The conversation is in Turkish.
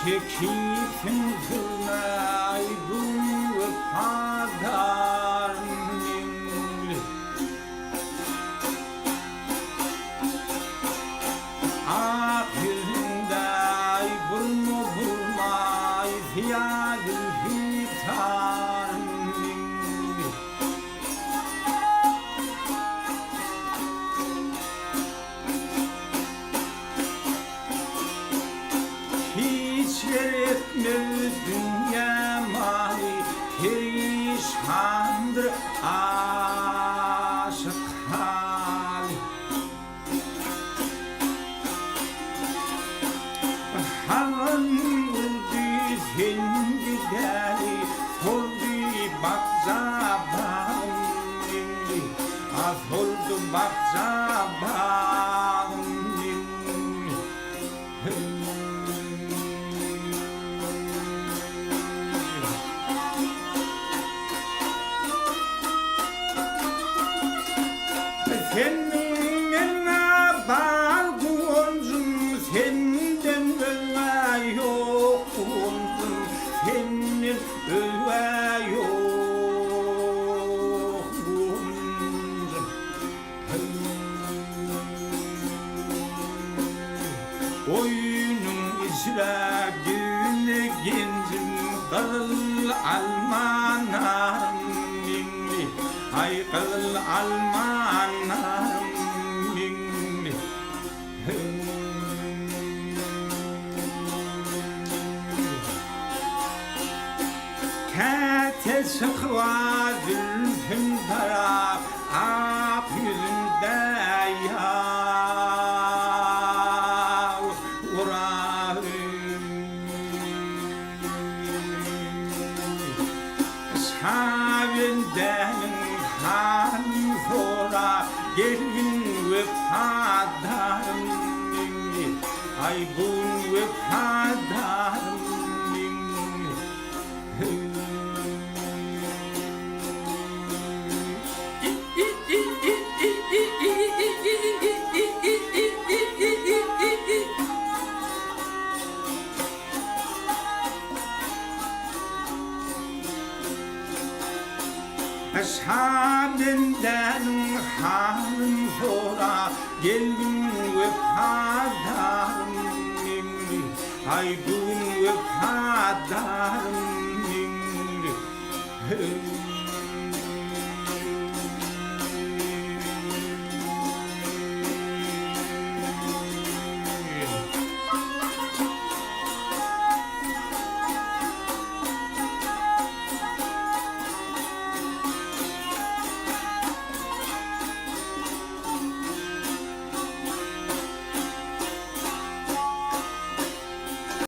çekipsin kılay bu kadar nimli Akılday burnu burmay ziyadın hitar nimli Hiç etmez dünya mali perişandır aşık hali Halın sen gideri sordu bakca bağımlı sordu bakca bağımlı Senin eline bağlıncum, senden öve yokuncum, senin öve yokuncum. Oyunun içine güle gencim, kıl almanarım minni, ay kıl almanarım minni. Kete sıkva zülfün taraf, ap yüzünde Şavinden halim sonra gelin vefadarım minni Ay bun vefadarım minni Şabinden halim sonra gelin vefadarım minni Ay bun vefadarım minni